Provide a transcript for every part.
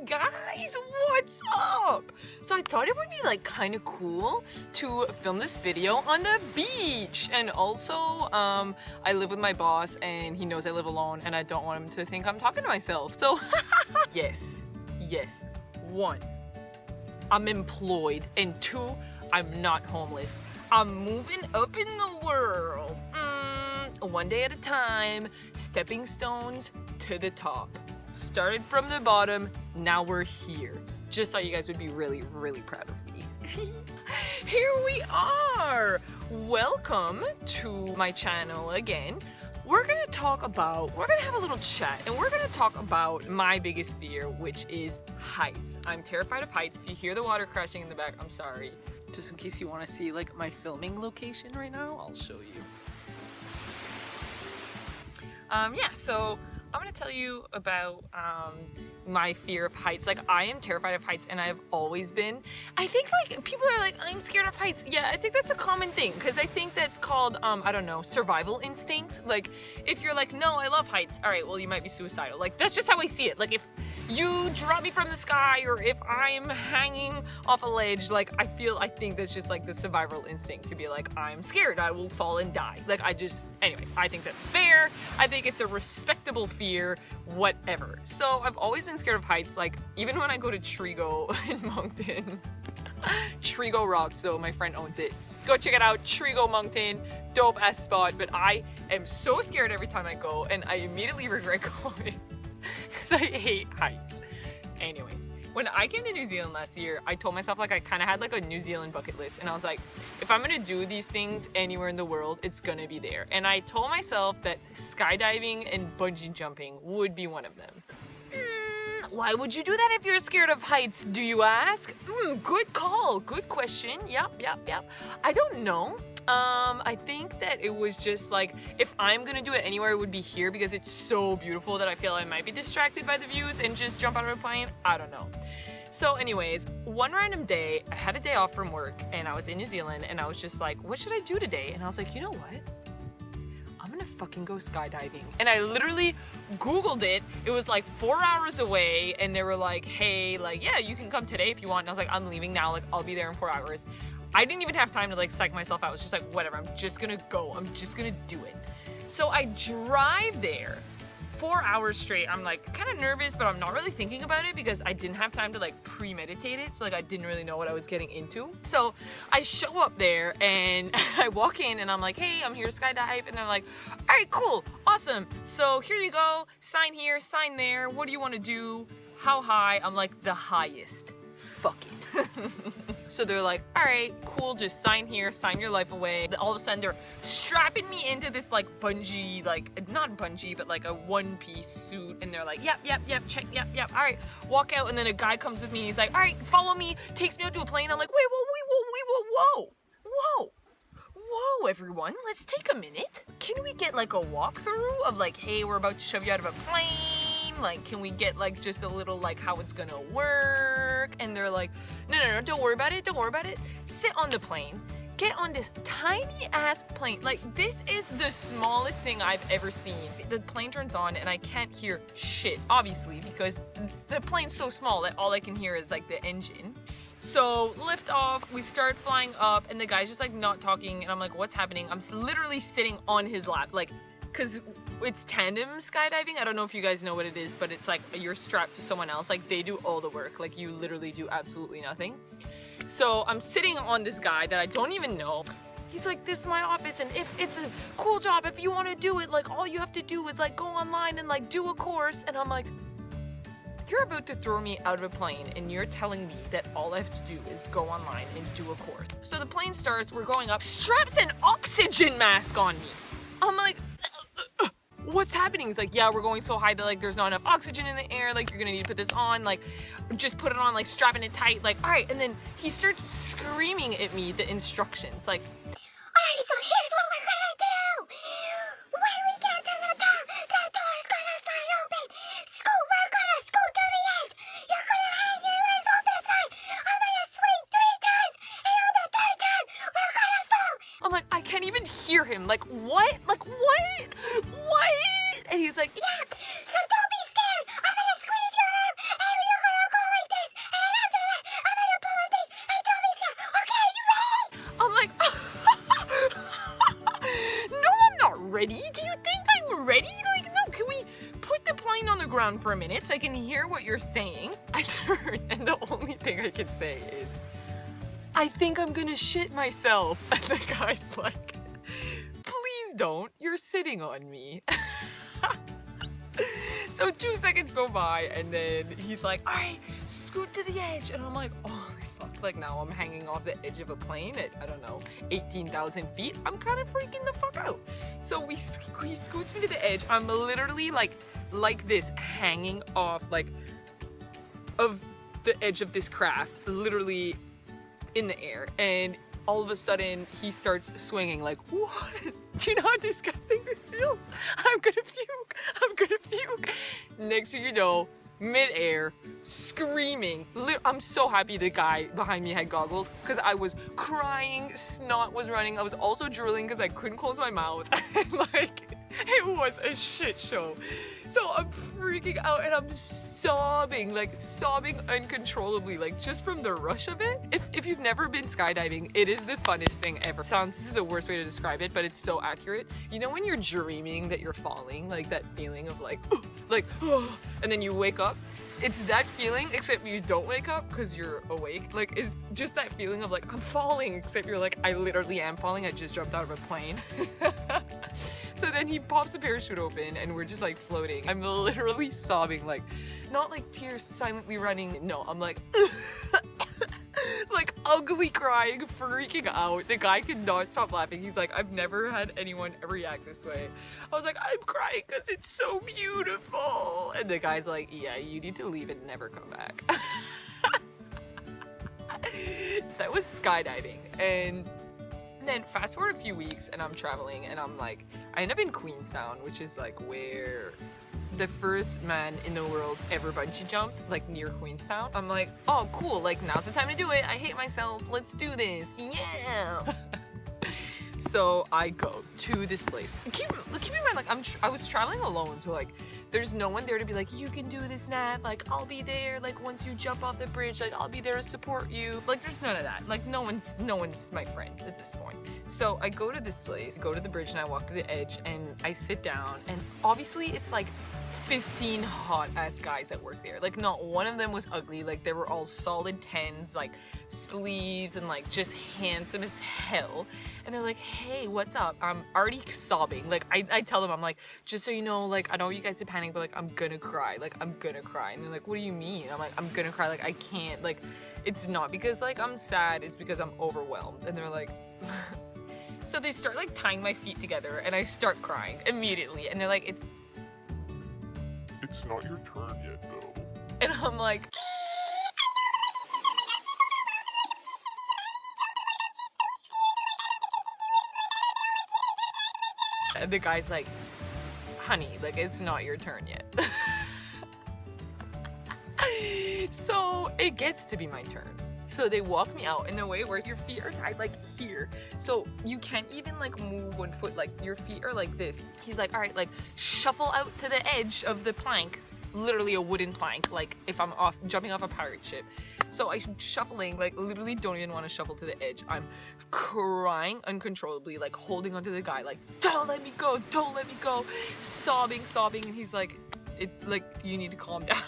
guys, what's up? So I thought it would be like kind of cool to film this video on the beach, and also I live with my boss and he knows I live alone and I don't want him to think I'm talking to myself. So yes, one, I'm employed, and two, I'm not homeless. I'm moving up in the world, one day at a time, stepping stones to the top. Started from the bottom, now we're here. Just thought you guys would be really, really proud of me. Here we are! Welcome to my channel again. We're gonna have a little chat, and we're gonna talk about my biggest fear, which is heights. I'm terrified of heights. If you hear the water crashing in the back, I'm sorry. Just in case you wanna see like my filming location right now, I'll show you. So I'm gonna tell you about my fear of heights. Like, I am terrified of heights, and I've always been. I think like people are like, I'm scared of heights. Yeah, I think that's a common thing, because I think that's called I don't know, survival instinct. Like, if you're like, no, I love heights, all right, well, you might be suicidal. Like, that's just how I see it. Like, if you drop me from the sky, or if I'm hanging off a ledge, like, I think that's just like the survival instinct to be like, I'm scared, I will fall and die. Like, anyways, I think that's fair. I think it's a respectable fear, whatever. So I've always been scared of heights. Like, even when I go to Trigo in Moncton, Trigo rocks, so my friend owns it. Let's go check it out, Trigo Moncton, dope ass spot. But I am so scared every time I go, and I immediately regret going because I hate heights. Anyways, when I came to New Zealand last year, I told myself, like, I kind of had like a New Zealand bucket list, and I was like, if I'm gonna do these things anywhere in the world, it's gonna be there. And I told myself that skydiving and bungee jumping would be one of them. Why would you do that if you're scared of heights, do you ask? Good call, good question. Yep. I don't know. I think that it was just like, if I'm gonna do it anywhere, it would be here, because it's so beautiful that I feel I might be distracted by the views and just jump out of a plane. I don't know. So anyways, one random day, I had a day off from work, and I was in New Zealand, and I was just like, what should I do today? And I was like, you know what? I'm gonna fucking go skydiving. And I literally Googled it. It was like 4 hours away, and they were like, hey, like, yeah, you can come today if you want. And I was like, I'm leaving now, like, I'll be there in 4 hours. I didn't even have time to like psych myself out. I was just like, whatever, I'm just gonna go. I'm just gonna do it. So I drive there 4 hours straight. I'm like kind of nervous, but I'm not really thinking about it because I didn't have time to like premeditate it. So like I didn't really know what I was getting into. So I show up there and I walk in and I'm like, hey, I'm here to skydive. And they're like, all right, cool, awesome. So here you go, sign here, sign there. What do you want to do? How high? I'm like, the highest. Fuck it. So they're like, all right, cool, just sign here, sign your life away. All of a sudden they're strapping me into this like bungee, like not bungee, but like a one-piece suit. And they're like, yep, check, yep. All right, walk out. And then a guy comes with me. He's like, all right, follow me, takes me out to a plane. I'm like, whoa, everyone, let's take a minute. Can we get like a walkthrough of like, hey, we're about to shove you out of a plane? Like, can we get like just a little like how it's gonna work? And they're like, no, don't worry about it. Sit on the plane. Get on this tiny ass plane. Like, this is the smallest thing I've ever seen. The plane turns on and I can't hear shit, obviously, because the plane's so small that all I can hear is like the engine. So lift off, we start flying up, and the guy's just like not talking, and I'm like, what's happening? I'm literally sitting on his lap, like, cause it's tandem skydiving. I don't know if you guys know what it is, but it's like you're strapped to someone else. Like, they do all the work. Like, you literally do absolutely nothing. So I'm sitting on this guy that I don't even know. He's like, this is my office, and if it's a cool job, if you want to do it, like, all you have to do is like go online and like do a course. And I'm like, you're about to throw me out of a plane, and you're telling me that all I have to do is go online and do a course. So the plane starts, we're going up, straps an oxygen mask on me. I'm like, what's happening? He's like, yeah, we're going so high that like there's not enough oxygen in the air, like you're gonna need to put this on, like just put it on, like strapping it tight, like, all right. And then he starts screaming at me the instructions, like, all right, so here's what we're gonna do. When we get to the top, the door is gonna slide open. We're gonna scoot to the edge. You're gonna hang your legs off the side. I'm gonna swing 3 times, and on the 3rd time, we're gonna fall. I'm like, I can't even hear him. Like, what? And he's like, yeah, so don't be scared. I'm gonna squeeze your arm, and you're gonna go ready? Do you think I'm ready? Like, no, can we put the plane on the ground for a minute so I can hear what you're saying? I turn, and the only thing I can say is, I think I'm gonna shit myself. And the guy's like, please don't, you're sitting on me. So 2 seconds go by, and then he's like, all right, scoot to the edge. And I'm like, oh, fuck. Like, now I'm hanging off the edge of a plane at, I don't know, 18,000 feet. I'm kind of freaking the fuck out. So he scoots me to the edge. I'm literally like this, hanging off, like, of the edge of this craft, literally in the air. And all of a sudden, he starts swinging. Like, what? Do you know how disgusting this feels? I'm gonna puke. I'm gonna puke. Next thing you know, mid-air, screaming. I'm so happy the guy behind me had goggles, because I was crying, snot was running. I was also drooling because I couldn't close my mouth. And like, it was a shit show. So I'm freaking out and I'm sobbing, like sobbing uncontrollably, like just from the rush of it. If you've never been skydiving, it is the funnest thing ever. This is the worst way to describe it, but it's so accurate. You know when you're dreaming that you're falling, like that feeling of like, and then you wake up? It's that feeling, except you don't wake up because you're awake. Like, it's just that feeling of like, I'm falling, except you're like, I literally am falling. I just jumped out of a plane. So then he pops a parachute open and we're just like floating. I'm literally sobbing, like, not like tears silently running. No, I'm like, like ugly crying, freaking out. The guy could not stop laughing. He's like, I've never had anyone react this way. I was like, I'm crying because it's so beautiful. And the guy's like, yeah, you need to leave and never come back. That was skydiving. And then fast forward a few weeks and I'm traveling and I'm like, I end up in Queenstown, which is like where the first man in the world ever bungee jumped, like near Queenstown. I'm like, oh cool, like now's the time to do it. I hate myself, let's do this, yeah. So I go to this place. Keep in mind, like I was traveling alone, so like there's no one there to be like, you can do this, Nat, like I'll be there, like once you jump off the bridge, like I'll be there to support you. Like there's none of that. Like no one's my friend at this point. So I go to this place, go to the bridge, and I walk to the edge and I sit down, and obviously it's like 15 hot ass guys that work there. Like not one of them was ugly. Like they were all solid 10s, like sleeves and like just handsome as hell. And they're like, hey, what's up? I'm already sobbing. Like I tell them, I'm like, just so you know, like I know you guys are panicking, but like I'm gonna cry. Like I'm gonna cry. And they're like, what do you mean? I'm like, I'm gonna cry. Like I can't. Like it's not because like I'm sad. It's because I'm overwhelmed. And they're like, so they start like tying my feet together, and I start crying immediately. And they're like, it's not your turn yet, though. And I'm like, and the guy's like, honey, like it's not your turn yet. So it gets to be my turn. So they walk me out in a way where your feet are tied like here. So you can't even like move one foot, like your feet are like this. He's like, all right, like shuffle out to the edge of the plank. Literally a wooden plank, like if I'm jumping off a pirate ship. So I'm shuffling, like literally don't even want to shuffle to the edge. I'm crying uncontrollably, like holding onto the guy, like don't let me go, don't let me go, sobbing, and he's like, you need to calm down.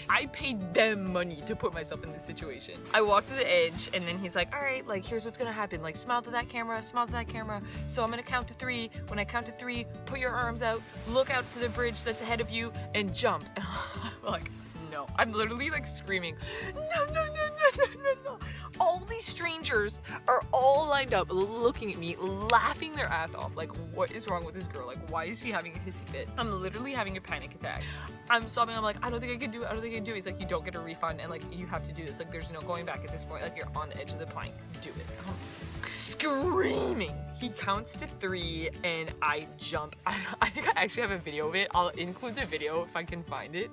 I paid them money to put myself in this situation. I walk to the edge and then he's like, all right, like here's what's gonna happen. Like smile to that camera, smile to that camera. So I'm gonna count to 3. When I count to 3, put your arms out, look out to the bridge that's ahead of you and jump. And I'm like, no. I'm literally like screaming, no. All these strangers are all lined up looking at me, laughing their ass off. Like, what is wrong with this girl? Like, why is she having a hissy fit? I'm literally having a panic attack. I'm sobbing. I'm like, I don't think I can do it. I don't think I can do it. He's like, you don't get a refund, and like, you have to do this. Like, there's no going back at this point. Like, you're on the edge of the plank. Do it. I'm screaming. He counts to 3, and I jump. I think I actually have a video of it. I'll include the video if I can find it.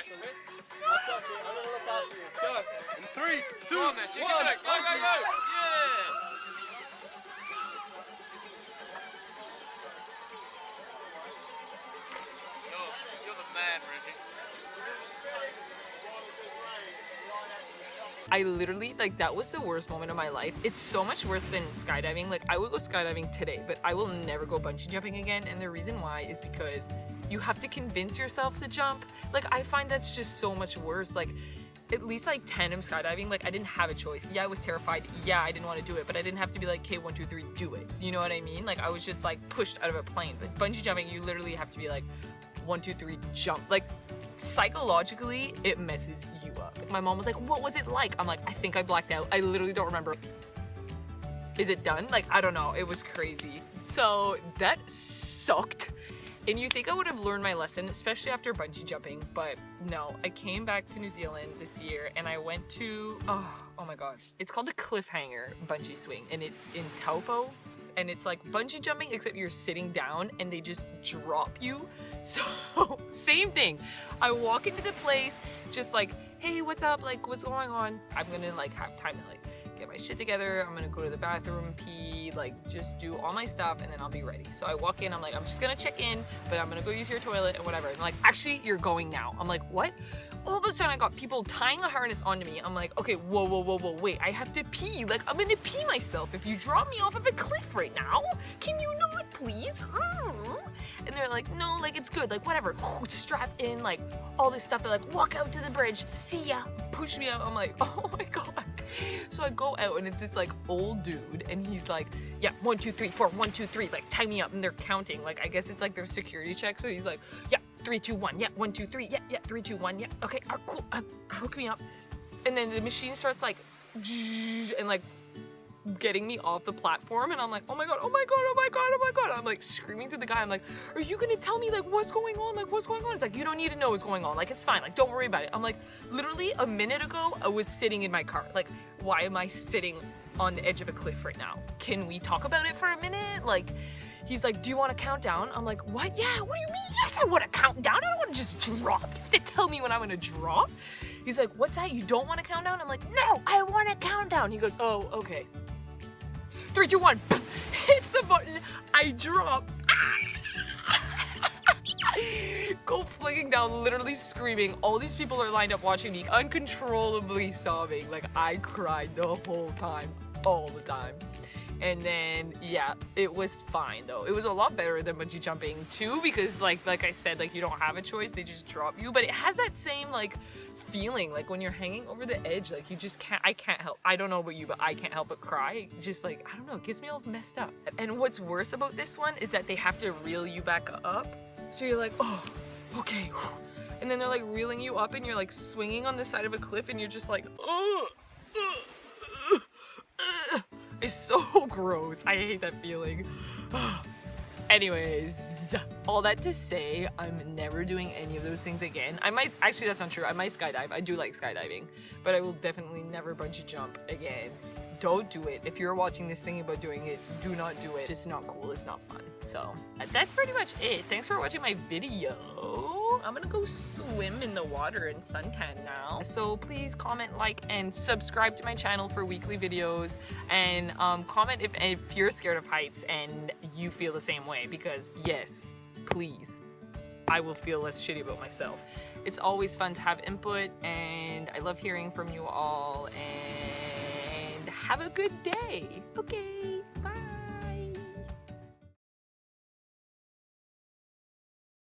Alright, okay. I've got you. I'm gonna look after you. Go. In 3, 2, Come on, Messi, you can do it. Go, go, go. Yeah. You're the man, Reggie. I literally, like, that was the worst moment of my life. It's so much worse than skydiving. Like, I would go skydiving today, but I will never go bungee jumping again. And the reason why is because you have to convince yourself to jump. Like, I find that's just so much worse. Like, at least like tandem skydiving, like I didn't have a choice. Yeah, I was terrified. Yeah, I didn't want to do it, but I didn't have to be like, okay, 1, 2, 3, do it. You know what I mean? Like, I was just like pushed out of a plane. But bungee jumping, you literally have to be like, 1, 2, 3, jump. Like, psychologically, it messes you up. Like, my mom was like, what was it like? I'm like, I think I blacked out. I literally don't remember. Is it done? Like, I don't know. It was crazy. So that sucked. And you think I would have learned my lesson, especially after bungee jumping, but no. I came back to New Zealand this year and I went to, oh my God. It's called the Cliffhanger bungee swing and it's in Taupo. And it's like bungee jumping, except you're sitting down and they just drop you. So, same thing. I walk into the place, just like, hey, what's up? Like, what's going on? I'm gonna like have time to like get my shit together. I'm gonna go to the bathroom, pee, like just do all my stuff and then I'll be ready. So I walk in, I'm like, I'm just gonna check in, but I'm gonna go use your toilet and whatever. And they're like, actually, you're going now. I'm like, what? All of a sudden I got people tying a harness onto me. I'm like, okay, whoa, wait, I have to pee. Like, I'm gonna pee myself if you drop me off of a cliff right now. Can you not, please? And they're like, no, like, it's good, like, whatever. Strap in, like, all this stuff. They're like, walk out to the bridge, see ya. Push me out. I'm like, oh my God. So I go out and it's this, like, old dude. And he's like, yeah, 1, 2, 3, 4, 1, 2, 3, like, tie me up. And they're counting. Like, I guess it's like their security check. So he's like, yeah. 3, 2, 1, yeah, 1, 2, 3, yeah, 3, 2, 1, yeah, okay, cool, hook me up. And then the machine starts like, and like getting me off the platform, and I'm like, oh my God, oh my God, oh my God, oh my God. I'm like screaming to the guy, I'm like, are you gonna tell me like what's going on? Like, what's going on? It's like, you don't need to know what's going on. Like, it's fine, like, don't worry about it. I'm like, literally a minute ago, I was sitting in my car. Like, why am I sitting on the edge of a cliff right now? Can we talk about it for a minute? Like, he's like, do you want to count down? I'm like, what? Yeah, what do you mean? Yes, I want to count down. I don't want to just drop. You have to tell me when I'm going to drop. He's like, what's that? You don't want to count down? I'm like, no, I want to count down. He goes, oh, okay. 3, 2, 1. Hits the button. I drop. Go flicking down, literally screaming. All these people are lined up watching me, uncontrollably sobbing. Like, I cried the whole time, all the time. And then, yeah, it was fine though. It was a lot better than bungee jumping too, because like I said, like, you don't have a choice, they just drop you. But it has that same like feeling, like when you're hanging over the edge, like you just can't, I can't help, I don't know about you, but I can't help but cry. It's just like, I don't know, it gets me all messed up. And what's worse about this one is that they have to reel you back up. So you're like, oh, okay. And then they're like reeling you up and you're like swinging on the side of a cliff and you're just like, oh. It's so gross. I hate that feeling. Anyways, all that to say, I'm never doing any of those things again. I might, actually that's not true. I might skydive. I do like skydiving, but I will definitely never bungee jump again. Don't do it. If you're watching this thinking about doing it, do not do it. It's not cool. It's not fun. So that's pretty much it. Thanks for watching my video. I'm gonna go swim in the water and suntan now. So please comment, like, and subscribe to my channel for weekly videos. And comment if you're scared of heights and you feel the same way, because yes, please, I will feel less shitty about myself. It's always fun to have input and I love hearing from you all, and have a good day. Okay, bye.